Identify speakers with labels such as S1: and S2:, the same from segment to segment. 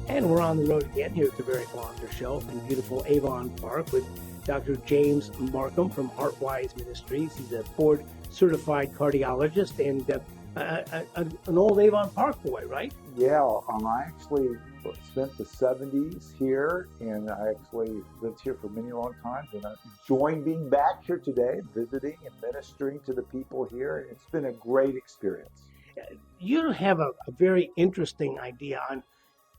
S1: And we're on the road again here at the Very Author Show in beautiful Avon Park with Dr. James Marcum from Heartwise Ministries. He's a board certified cardiologist and an old Avon Park boy, right?
S2: Yeah, I actually spent the 70s here, and I actually lived here for many long times, and I'm enjoying being back here today, visiting and ministering to the people here. It's been a great experience.
S1: You have a very interesting idea on.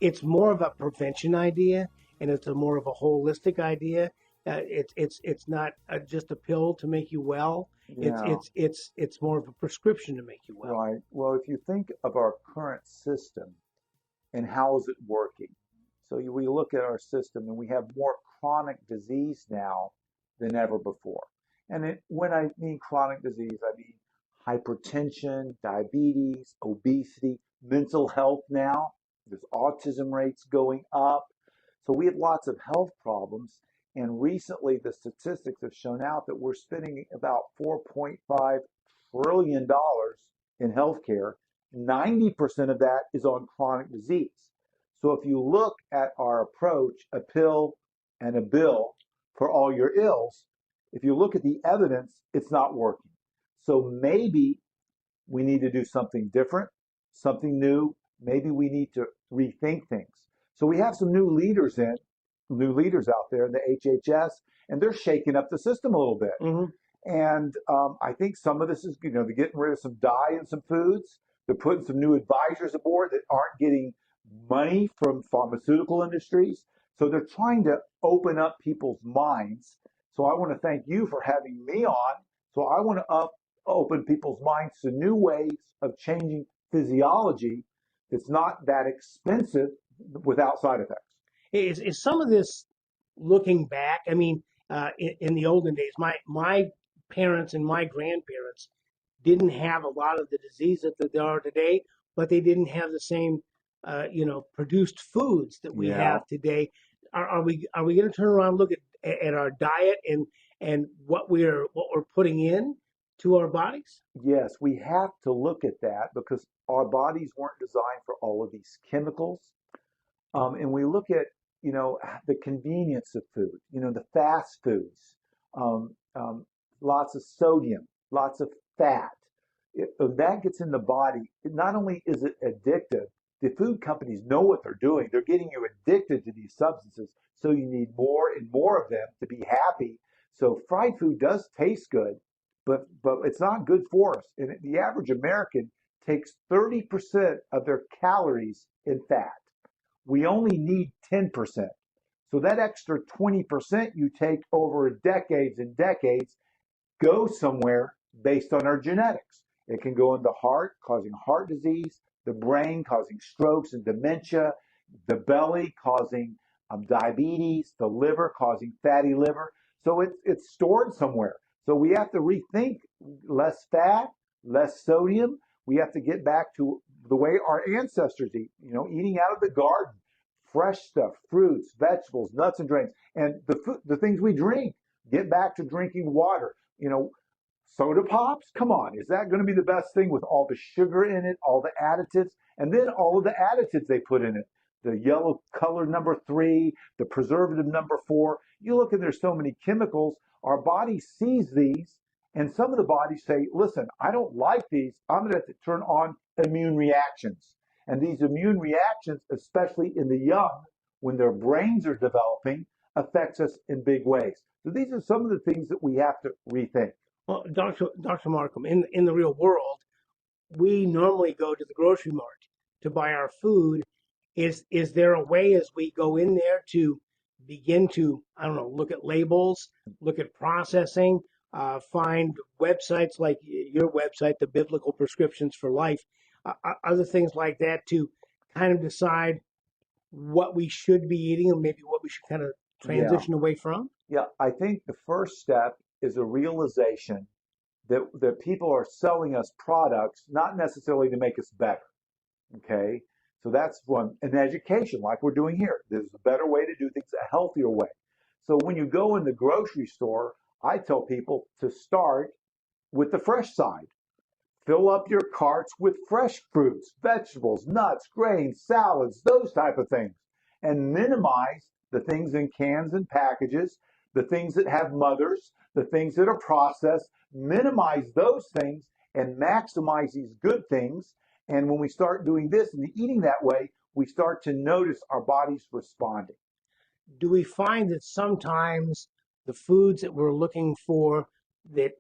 S1: It's more of a prevention idea, and it's more of a holistic idea. It's not just a pill to make you well.
S2: Yeah.
S1: It's more of a prescription to make you well.
S2: Right. Well, if you think of our current system and how is it working, so we look at our system and we have more chronic disease now than ever before. And when I mean chronic disease, I mean hypertension, diabetes, obesity, mental health now. There's autism rates going up. So we have lots of health problems. And recently, the statistics have shown out that we're spending about $4.5 trillion in healthcare. 90% of that is on chronic disease. So if you look at our approach, a pill and a bill for all your ills, if you look at the evidence, it's not working. So maybe we need to do something different, something new. Maybe we need to rethink things. So we have some new leaders out there in the HHS, and they're shaking up the system a little bit.
S1: Mm-hmm.
S2: And I think some of this is, they're getting rid of some dye in some foods. They're putting some new advisors aboard that aren't getting money from pharmaceutical industries. So they're trying to open up people's minds. So I want to thank you for having me on. So I want to open people's minds to new ways of changing physiology that's not that expensive without side effects.
S1: Is some of this looking back? I mean, in the olden days, my parents and my grandparents didn't have a lot of the diseases that there are today, but they didn't have the same, produced foods that we have today. Are we going to turn around and look at our diet and what we're putting in to our bodies?
S2: Yes, we have to look at that because our bodies weren't designed for all of these chemicals. And we look at, the convenience of food, the fast foods, lots of sodium, lots of fat. That gets in the body. Not only is it addictive, the food companies know what they're doing. They're getting you addicted to these substances, so you need more and more of them to be happy. So fried food does taste good, but it's not good for us. And the average American takes 30% of their calories in fat. We only need 10%. So that extra 20% you take over decades and decades goes somewhere based on our genetics. It can go in the heart, causing heart disease, the brain causing strokes and dementia, the belly causing diabetes, the liver causing fatty liver. So it's stored somewhere. So we have to rethink less fat, less sodium. We have to get back to the way our ancestors eat, eating out of the garden, fresh stuff, fruits, vegetables, nuts and grains, and the things we drink. Get back to drinking water. Soda pops, come on, is that going to be the best thing with all the sugar in it, all the additives, and then all of the additives they put in it? The yellow color number 3, the preservative number 4. You look and there's so many chemicals. Our body sees these, and some of the bodies say, listen, I don't like these. I'm going to have to turn on immune reactions. And these immune reactions, especially in the young, when their brains are developing, affects us in big ways. So these are some of the things that we have to rethink.
S1: Well, Dr. Marcum, in the real world, we normally go to the grocery mart to buy our food. Is there a way as we go in there to begin to, look at labels, look at processing, find websites like your website, the Biblical Prescriptions for Life, other things like that to kind of decide what we should be eating and maybe what we should kind of transition away from?
S2: Yeah, I think the first step is a realization that people are selling us products not necessarily to make us better. Okay, so that's one. And education, like we're doing here, there's a better way to do things, a healthier way. So when you go in the grocery store, I tell people to start with the fresh side. Fill up your carts with fresh fruits, vegetables, nuts, grains, salads, those type of things. and minimize the things in cans and packages, the things that have mothers, the things that are processed, minimize those things and maximize these good things. And when we start doing this and eating that way, we start to notice our bodies responding.
S1: Do we find that sometimes the foods that we're looking for, that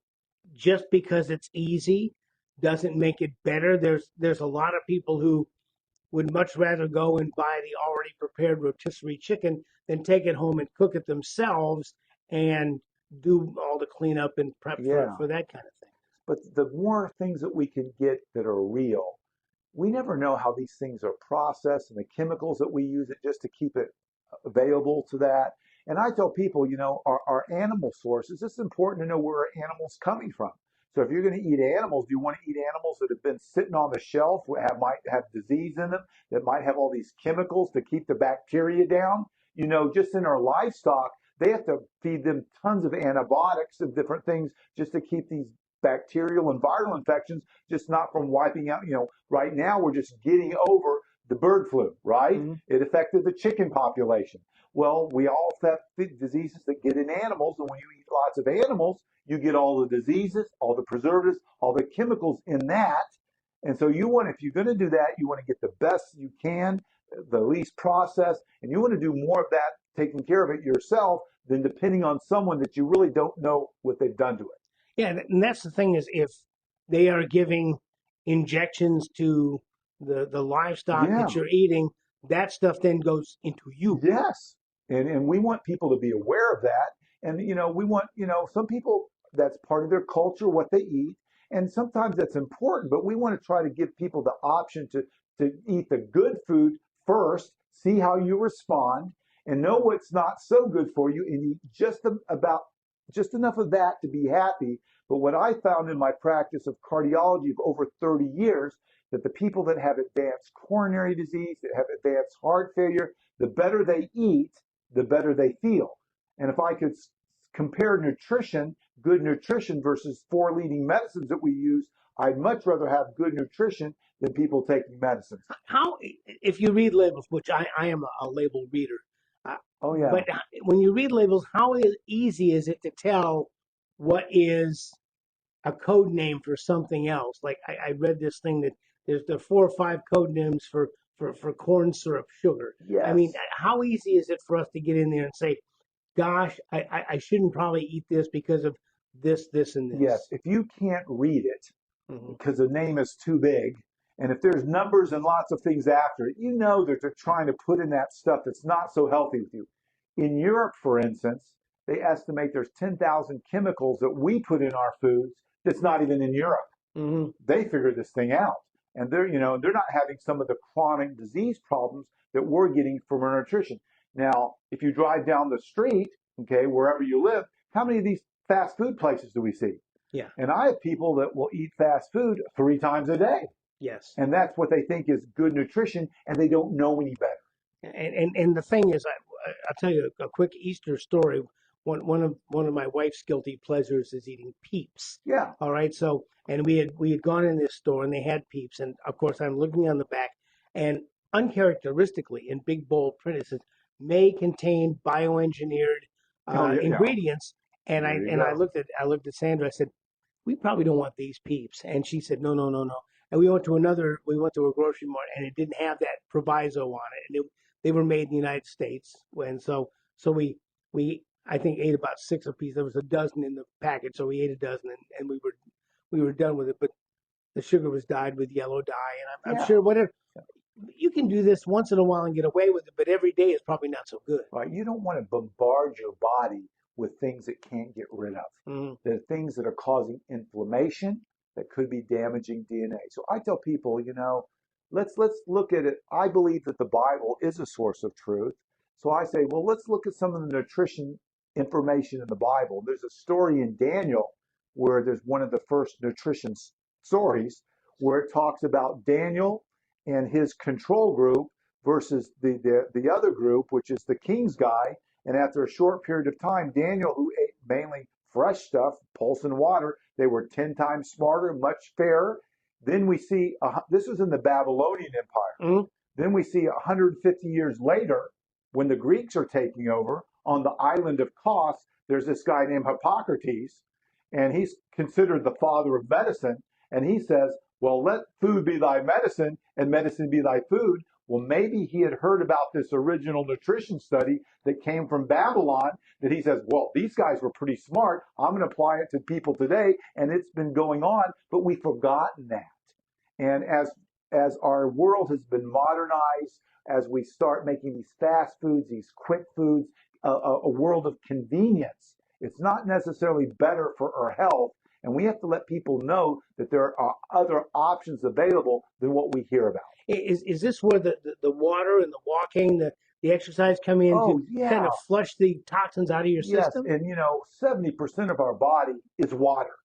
S1: just because it's easy doesn't make it better? There's a lot of people who would much rather go and buy the already prepared rotisserie chicken than take it home and cook it themselves and do all the cleanup and prep
S2: Yeah.
S1: for that kind of thing.
S2: But the more things that we can get that are real, we never know how these things are processed and the chemicals that we use it just to keep it available to that. And I tell people, our animal sources, it's important to know where our animals coming from. So if you're going to eat animals, do you want to eat animals that have been sitting on the shelf, might have disease in them, that might have all these chemicals to keep the bacteria down? Just in our livestock, they have to feed them tons of antibiotics and different things just to keep these bacterial and viral infections just not from wiping out. Right now we're just getting over the bird flu, right?
S1: Mm-hmm.
S2: It affected the chicken population. Well, we all have the diseases that get in animals, and when you eat lots of animals, you get all the diseases, all the preservatives, all the chemicals in that. And so if you're going to do that, you want to get the best you can, the least processed, and you want to do more of that, taking care of it yourself, than depending on someone that you really don't know what they've done to it.
S1: Yeah, and that's the thing, is if they are giving injections to the livestock
S2: Yeah.
S1: that you're eating, that stuff then goes into you.
S2: Yes. And we want people to be aware of that. And, we want, some people, that's part of their culture, what they eat. And sometimes that's important, but we want to try to give people the option to eat the good food first, see how you respond, and know what's not so good for you, and eat just enough of that to be happy. But what I found in my practice of cardiology of over 30 years, that the people that have advanced coronary disease, that have advanced heart failure, the better they eat, the better they feel. And if I could compare nutrition, good nutrition versus 4 leading medicines that we use, I'd much rather have good nutrition than people taking medicines.
S1: How, if you read labels, which I am a label reader,
S2: Oh, yeah.
S1: but when you read labels, how easy is it to tell what is a code name for something else? Like I read this thing that there's the 4 or 5 code names for corn syrup sugar.
S2: Yes.
S1: I mean, how easy is it for us to get in there and say, gosh, I shouldn't probably eat this because of this, and this?
S2: Yes. If you can't read it
S1: Mm-hmm.
S2: because the name is too big, and if there's numbers and lots of things after it, that they're trying to put in that stuff that's not so healthy with you. In Europe, for instance, they estimate there's 10,000 chemicals that we put in our foods that's not even in Europe.
S1: Mm-hmm.
S2: They figured this thing out, and they're not having some of the chronic disease problems that we're getting from our nutrition. Now, if you drive down the street, okay, wherever you live, how many of these fast food places do we see?
S1: Yeah.
S2: And I have people that will eat fast food 3 times a day.
S1: Yes.
S2: And that's what they think is good nutrition, and they don't know any better.
S1: And the thing is, I'll tell you a quick Easter story. One of my wife's guilty pleasures is eating Peeps.
S2: Yeah.
S1: All right. So, and we had gone in this store and they had Peeps, and of course I'm looking on the back, and uncharacteristically in big bold print it says may contain bioengineered ingredients. And I looked at Sandra. I said, we probably don't want these Peeps. And she said, no. And we went to a grocery mart, and it didn't have that proviso on it. And they were made in the United States. And so we I think ate about 6 apiece. There was a dozen in the package, so we ate a dozen, and we were done with it. But the sugar was dyed with yellow dye, and I'm sure whatever. You can do this once in a while and get away with it, but every day is probably not so good.
S2: Right. You don't want to bombard your body with things it can't get rid of.
S1: Mm-hmm.
S2: The things that are causing inflammation that could be damaging DNA. So I tell people, let's look at it. I believe that the Bible is a source of truth. So I say, well, let's look at some of the nutrition information in the Bible. There's a story in Daniel where there's one of the first nutrition stories where it talks about Daniel and his control group versus the other group, which is the king's guy. And after a short period of time, Daniel, who ate mainly fresh stuff, pulse and water, they were 10 times smarter, much fairer. Then we see, this was in the Babylonian Empire.
S1: Mm-hmm.
S2: Then we see 150 years later, when the Greeks are taking over on the island of Kos, there's this guy named Hippocrates, and he's considered the father of medicine. And he says, well, let food be thy medicine and medicine be thy food. Well, maybe he had heard about this original nutrition study that came from Babylon, that he says, well, these guys were pretty smart. I'm going to apply it to people today. And it's been going on, but we've forgotten that. And as our world has been modernized, as we start making these fast foods, these quick foods, a world of convenience, it's not necessarily better for our health. And we have to let people know that there are other options available than what we hear about.
S1: Is this where the water and the walking, the exercise come in
S2: Oh,
S1: to
S2: yeah.
S1: kind of flush the toxins out of your
S2: Yes,
S1: system?
S2: and 70% of our body is water.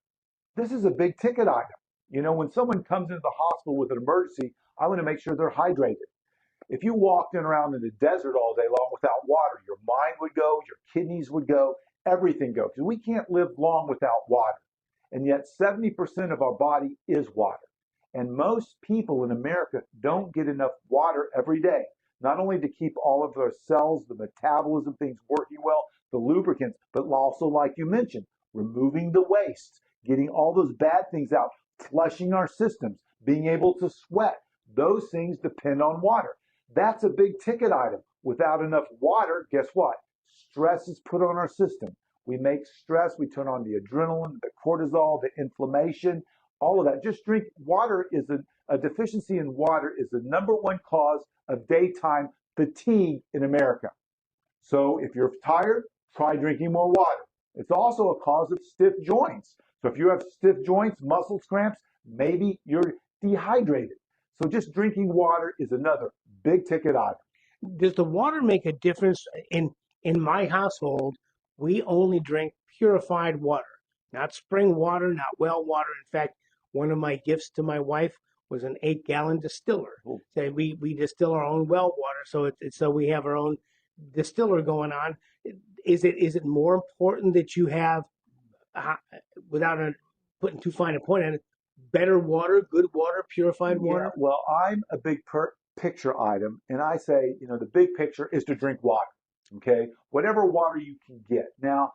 S2: This is a big ticket item. When someone comes into the hospital with an emergency, I want to make sure they're hydrated. If you walked in around in the desert all day long without water, your mind would go, your kidneys would go, everything go. Because we can't live long without water. And yet 70% of our body is water. And most people in America don't get enough water every day, not only to keep all of their cells, the metabolism things working well, the lubricants, but also, like you mentioned, removing the waste, getting all those bad things out, flushing our systems, being able to sweat. Those things depend on water. That's a big ticket item. Without enough water, guess what? Stress is put on our system. We make stress, we turn on the adrenaline, the cortisol, the inflammation, all of that. Just drink water. A deficiency in water is the number one cause of daytime fatigue in America. So if you're tired, try drinking more water. It's also a cause of stiff joints. So if you have stiff joints, muscle cramps, maybe you're dehydrated. So just drinking water is another big ticket item.
S1: Does the water make a difference? In my household, we only drink purified water, not spring water, not well water. In fact, one of my gifts to my wife was an 8-gallon distiller. So we distill our own well water, so we have our own distiller going on. Is it more important that you have, without putting too fine a point on it, better water, good water, purified water?
S2: Yeah, well, I'm a big picture item, and I say, the big picture is to drink water. Okay, whatever water you can get. Now,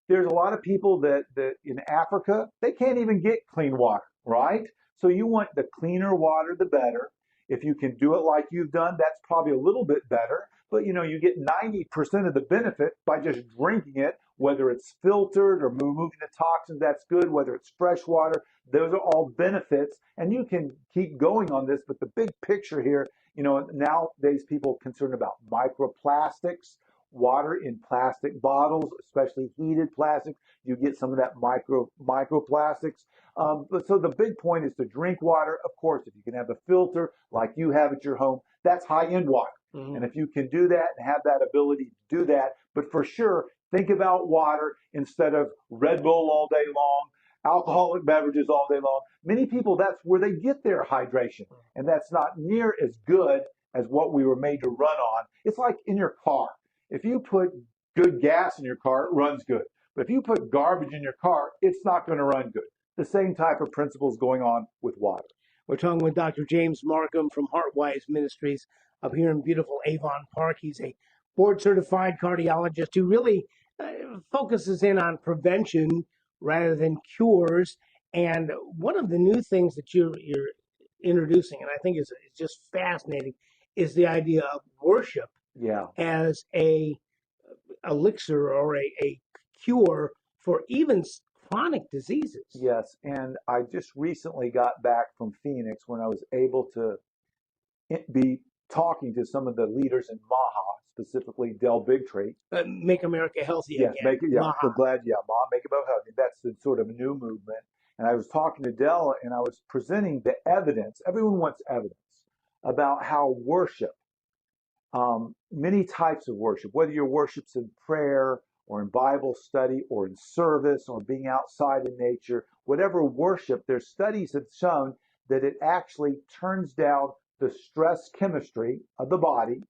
S2: there's a lot of people that in Africa, they can't even get clean water, right? So you want the cleaner water, the better. If you can do it like you've done, that's probably a little bit better. But you get 90% of the benefit by just drinking it, whether it's filtered or removing the toxins, that's good. Whether it's fresh water, those are all benefits. And you can keep going on this, but the big picture here, nowadays people are concerned about microplastics, water in plastic bottles, especially heated plastics. You get some of that microplastics. But so the big point is to drink water. Of course, if you can have a filter like you have at your home, that's high-end water. Mm-hmm. And if you can do that and have that ability to do that, but for sure, think about water instead of Red Bull all day long, alcoholic beverages all day long. Many people, that's where they get their hydration. And that's not near as good as what we were made to run on. It's like in your car. If you put good gas in your car, it runs good. But if you put garbage in your car, it's not going to run good. The same type of principles going on with water.
S1: We're talking with Dr. James Marcum from Heartwise Ministries up here in beautiful Avon Park. He's a board-certified cardiologist who really focuses in on prevention rather than cures. And one of the new things that you're introducing, and I think is just fascinating, is the idea of worship as a elixir or a cure for even chronic diseases.
S2: Yes, and I just recently got back from Phoenix when I was able to be talking to some of the leaders in MAHA, specifically Del Bigtree.
S1: Make America Healthy
S2: Again. Make it,
S1: MAHA.
S2: I'm glad, MAHA, Make America Healthy. That's the sort of new movement. And I was talking to Del, and I was presenting the evidence. Everyone wants evidence about how worship, many types of worship, whether your worship's in prayer or in Bible study or in service or being outside in nature, whatever worship, there's studies have shown that it actually turns down the stress chemistry of the body.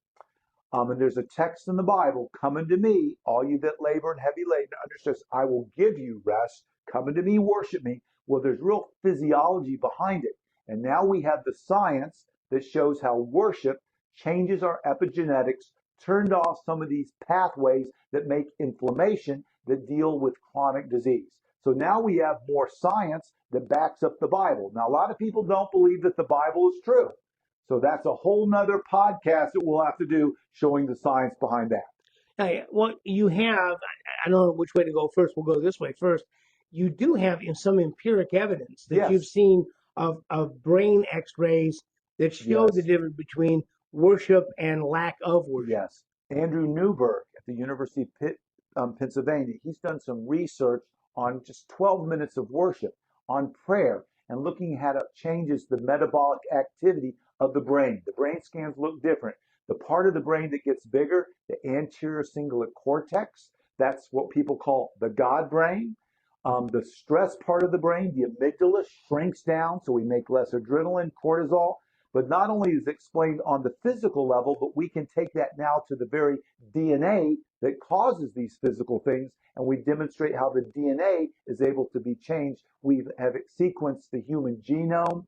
S2: And there's a text in the Bible, come unto me, all you that labor and heavy laden under stress, I will give you rest. Come unto me, worship me. Well, there's real physiology behind it. And now we have the science that shows how worship changes our epigenetics, turned off some of these pathways that make inflammation that deal with chronic disease. So now we have more science that backs up the Bible. Now, a lot of people don't believe that the Bible is true. So that's a whole nother podcast that we'll have to do showing the science behind that.
S1: Well, you have, I don't know which way to go first. We'll go this way first. You do have some empiric evidence that
S2: Yes.
S1: you've seen of brain x-rays that show the
S2: Yes.
S1: difference between worship and lack of worship.
S2: Yes. Andrew Newberg at the University of Pennsylvania, he's done some research on just 12 minutes of worship, on prayer, and looking at how it changes the metabolic activity of the brain. The brain scans look different. The part of the brain that gets bigger, the anterior cingulate cortex, that's what people call the God brain. The stress part of the brain, the amygdala, shrinks down, so we make less adrenaline, cortisol. But not only is it explained on the physical level, but we can take that now to the very DNA that causes these physical things, and we demonstrate how the DNA is able to be changed. We have sequenced the human genome.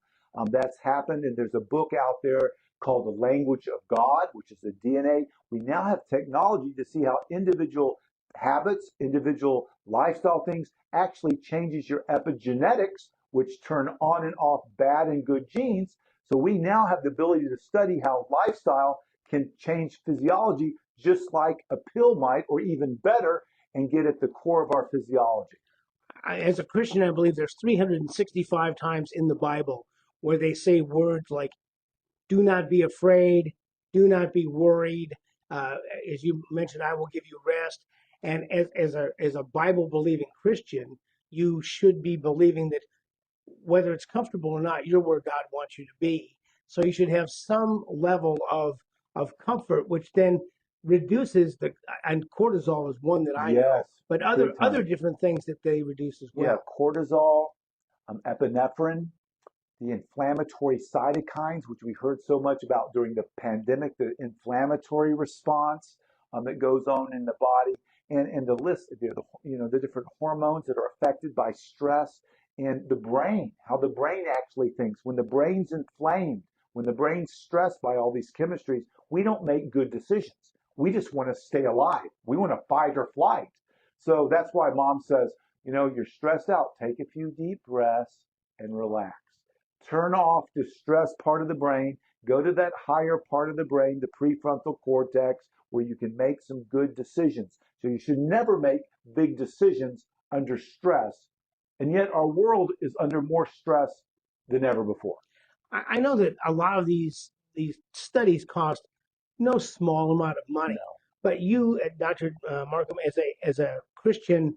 S2: That's happened, and there's a book out there called The Language of God, which is the DNA. We now have technology to see how individual habits, individual lifestyle things actually changes your epigenetics, which turn on and off bad and good genes. So we now have the ability to study how lifestyle can change physiology just like a pill might, or even better, and get at the core of our physiology.
S1: As a Christian, I believe there's 365 times in the Bible where they say words like, do not be afraid, do not be worried. As you mentioned, I will give you rest. And as a Bible believing Christian, you should be believing that whether it's comfortable or not, you're where God wants you to be. So you should have some level of comfort, which then reduces and cortisol is one that I know,
S2: Yes,
S1: but other different things that they reduce as well.
S2: Yeah, cortisol, epinephrine, the inflammatory cytokines, which we heard so much about during the pandemic, the inflammatory response that goes on in the body, and the list, the different hormones that are affected by stress, and the brain, how the brain actually thinks. When the brain's inflamed, when the brain's stressed by all these chemistries, we don't make good decisions. We just want to stay alive. We want to fight or flight. So that's why mom says, you're stressed out. Take a few deep breaths and relax. Turn off the stress part of the brain. Go to that higher part of the brain, the prefrontal cortex, where you can make some good decisions. So you should never make big decisions under stress. And yet our world is under more stress than ever before.
S1: I know that a lot of these studies cost no small amount of money,
S2: No.
S1: but you, Dr. Marcum, as a Christian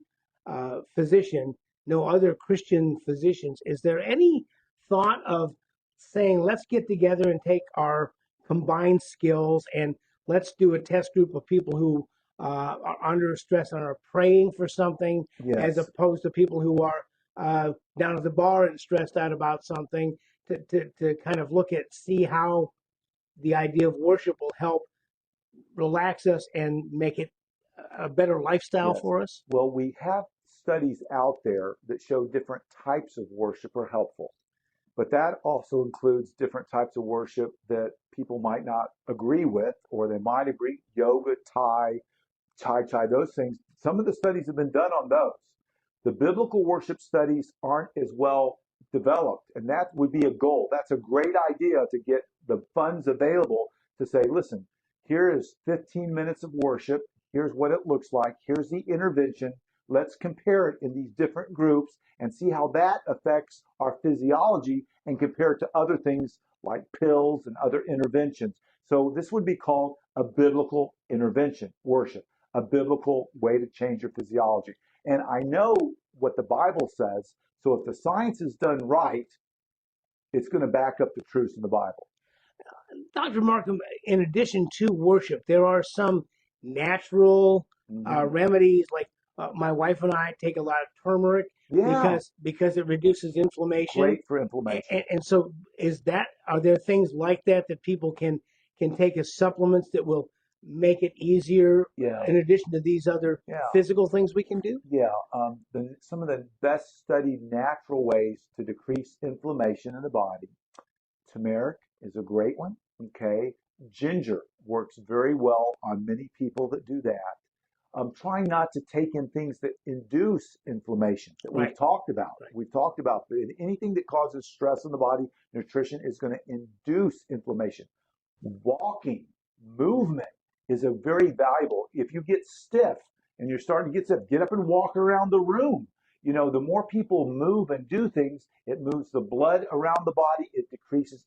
S1: physician, know other Christian physicians. Is there any thought of saying, let's get together and take our combined skills and let's do a test group of people who are under stress and are praying for something, as
S2: Yes.
S1: opposed to people who are down at the bar and stressed out about something, to kind of see how the idea of worship will help relax us and make it a better lifestyle
S2: Yes.
S1: for us?
S2: Well, we have studies out there that show different types of worship are helpful. But that also includes different types of worship that people might not agree with, or they might agree. Yoga, Chai, those things. Some of the studies have been done on those. The biblical worship studies aren't as well developed, and that would be a goal. That's a great idea to get the funds available to say, listen, here is 15 minutes of worship. Here's what it looks like. Here's the intervention. Let's compare it in these different groups and see how that affects our physiology and compare it to other things like pills and other interventions. So this would be called a biblical intervention, worship, a biblical way to change your physiology. And I know what the Bible says. So if the science is done right, it's going to back up the truths in the Bible.
S1: Dr. Marcum, in addition to worship, there are some natural remedies. Like my wife and I take a lot of turmeric because it reduces inflammation.
S2: Great for inflammation.
S1: And so, are there things like that people can take as supplements that will make it easier? In addition to these other physical things we can do.
S2: Some of the best studied natural ways to decrease inflammation in the body. Turmeric is a great one. Okay, Ginger works very well on many people that do that. Trying not to take in things that induce inflammation that we've
S1: Right.
S2: talked about.
S1: Right.
S2: We've talked about anything that causes stress in the body, nutrition is going to induce inflammation. Walking, movement is a very valuable. If you get stiff and you're starting to get stiff, get up and walk around the room. You know, the more people move and do things, it moves the blood around the body. It decreases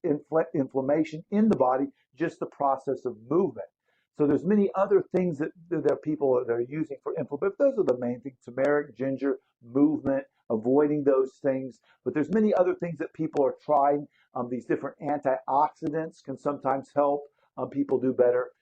S2: inflammation in the body, just the process of movement. So there's many other things that people that are using for inflammation. But those are the main things: turmeric, ginger, movement, avoiding those things. But there's many other things that people are trying. These different antioxidants can sometimes help people do better.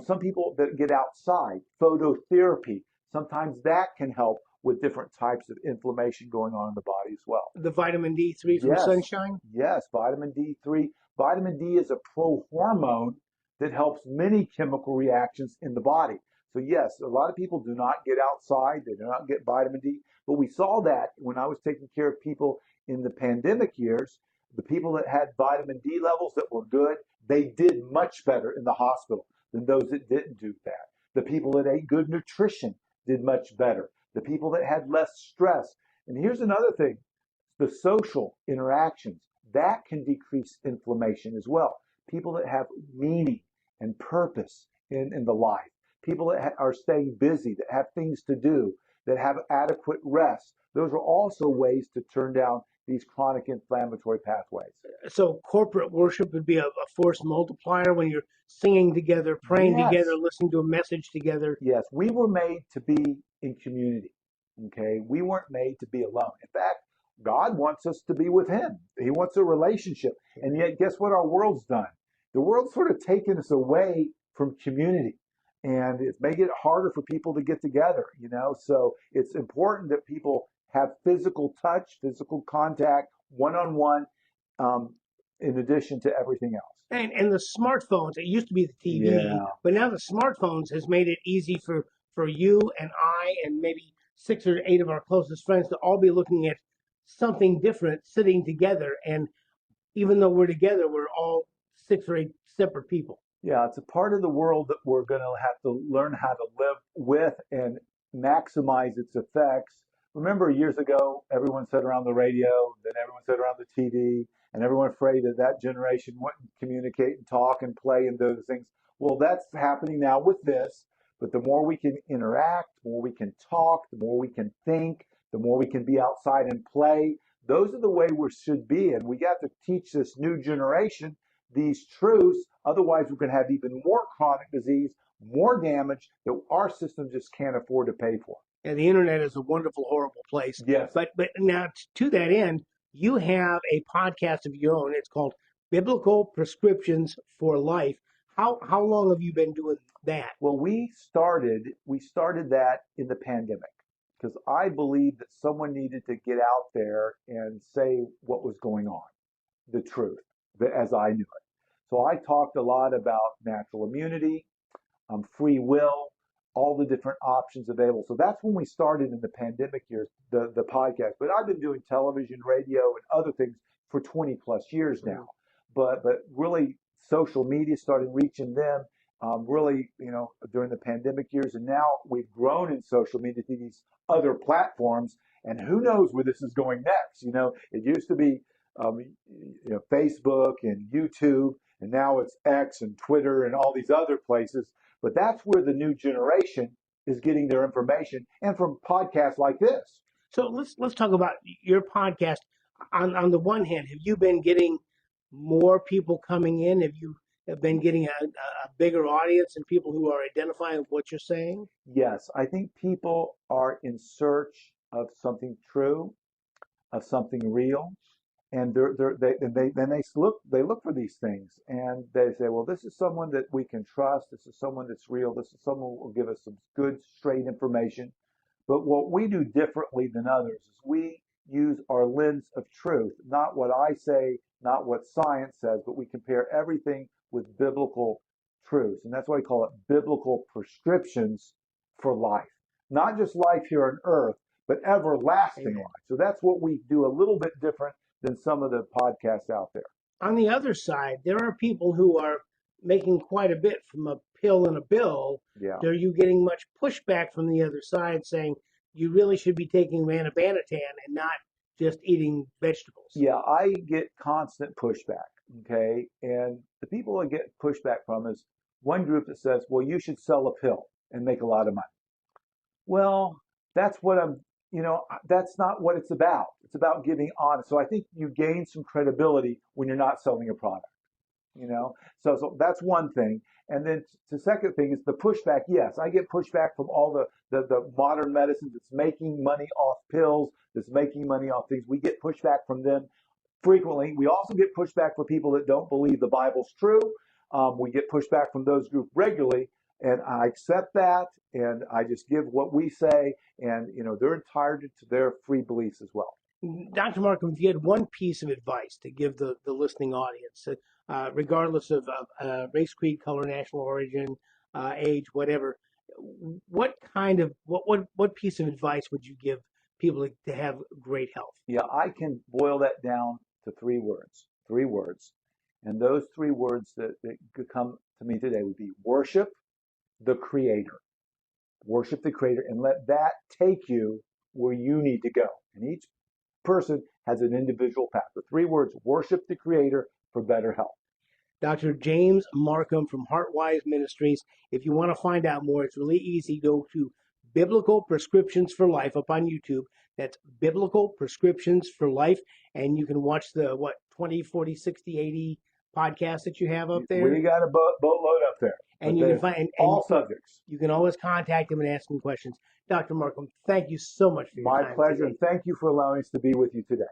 S2: Some people that get outside, phototherapy, sometimes that can help with different types of inflammation going on in the body as well.
S1: The vitamin D3 from sunshine?
S2: Yes, vitamin D3. Vitamin D is a prohormone that helps many chemical reactions in the body. So yes, a lot of people do not get outside, they do not get vitamin D, but we saw that when I was taking care of people in the pandemic years. The people that had vitamin D levels that were good, they did much better in the hospital than those that didn't do that. The people that ate good nutrition did much better. The people that had less stress. And here's another thing: the social interactions, that can decrease inflammation as well. People that have meaning and purpose in the life, people that are staying busy, that have things to do, that have adequate rest, those are also ways to turn down these chronic inflammatory pathways.
S1: So corporate worship would be a force multiplier when you're singing together, praying
S2: Yes.
S1: together, listening to a message together.
S2: Yes, we were made to be in community. Okay, we weren't made to be alone. In fact, God wants us to be with Him. He wants a relationship. And yet, guess what our world's done? The world's sort of taken us away from community. And it's making it harder for people to get together, you know? So it's important that people have physical touch, physical contact, one-on-one, in addition to everything else.
S1: And the smartphones, it used to be the TV, but now the smartphones has made it easy for you and I and maybe 6 or 8 of our closest friends to all be looking at something different, sitting together. And even though we're together, we're all 6 or 8 separate people.
S2: Yeah, it's a part of the world that we're going to have to learn how to live with and maximize its effects. Remember years ago, everyone sat around the radio, then everyone sat around the TV, and everyone afraid that that generation wouldn't communicate and talk and play and do those things. Well, that's happening now with this, but the more we can interact, the more we can talk, the more we can think, the more we can be outside and play. Those are the way we should be, and we got to teach this new generation these truths. Otherwise, we're going to have even more chronic disease, more damage that our system just can't afford to pay for.
S1: And the internet is a wonderful, horrible place.
S2: Yes.
S1: But now to that end, you have a podcast of your own. It's called Biblical Prescriptions for Life. How long have you been doing that?
S2: Well, we started that in the pandemic because I believed that someone needed to get out there and say what was going on, the truth, as I knew it. So I talked a lot about natural immunity, free will, all the different options available. So that's when we started in the pandemic years, the podcast. But I've been doing television, radio, and other things for 20 plus years now. But really, social media started reaching them really, during the pandemic years. And now we've grown in social media to these other platforms. And who knows where this is going next? It used to be Facebook and YouTube, and now it's X and Twitter and all these other places. But that's where the new generation is getting their information, and from podcasts like this.
S1: So let's talk about your podcast. On the one hand, have you been getting more people coming in? Have you been getting a bigger audience and people who are identifying with what you're saying?
S2: Yes, I think people are in search of something true, of something real, and they look for these things, and they say, well, this is someone that we can trust. This is someone that's real. This is someone who will give us some good, straight information. But what we do differently than others is we use our lens of truth, not what I say, not what science says, but we compare everything with biblical truths. And that's why we call it biblical prescriptions for life. Not just life here on earth, but everlasting life. So that's what we do a little bit different than some of the podcasts out there.
S1: On the other side, there are people who are making quite a bit from a pill and a bill,
S2: Yeah.
S1: are you getting much pushback from the other side saying you really should be taking Ranabanatan and not just eating vegetables?
S2: Yeah, I get constant pushback. Okay. And the people I get pushback from is one group that says, well, you should sell a pill and make a lot of money. Well, that's what that's not what it's about. It's about giving honest. So I think you gain some credibility when you're not selling a product. So that's one thing. And then the second thing is the pushback. Yes, I get pushback from all the modern medicine that's making money off pills, that's making money off things. We get pushback from them frequently. We also get pushback for people that don't believe the Bible's true. We get pushback from those groups regularly, and I accept that, and I just give what we say, and they're entitled to their free beliefs as well.
S1: Dr. Marcum, if you had one piece of advice to give the listening audience, regardless of race, creed, color, national origin, age, whatever, what piece of advice would you give people to have great health?
S2: Yeah, I can boil that down to three words. And those three words that could come to me today would be worship the Creator. Worship the Creator and let that take you where you need to go. And each person has an individual path. The three words: worship the Creator for better health.
S1: Dr. James Marcum from Heartwise Ministries. If you want to find out more, it's really easy. Go to Biblical Prescriptions for Life up on YouTube. That's Biblical Prescriptions for Life. And you can watch the 20, 40, 60, 80 podcasts that you have up there.
S2: We got a boatload up there.
S1: And you can find
S2: all subjects.
S1: You can always contact him and ask him questions. Dr. Marcum, thank you so much for your time.
S2: My pleasure, and thank you for allowing us to be with you today.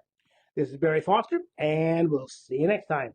S1: This is Barry Foster, and we'll see you next time.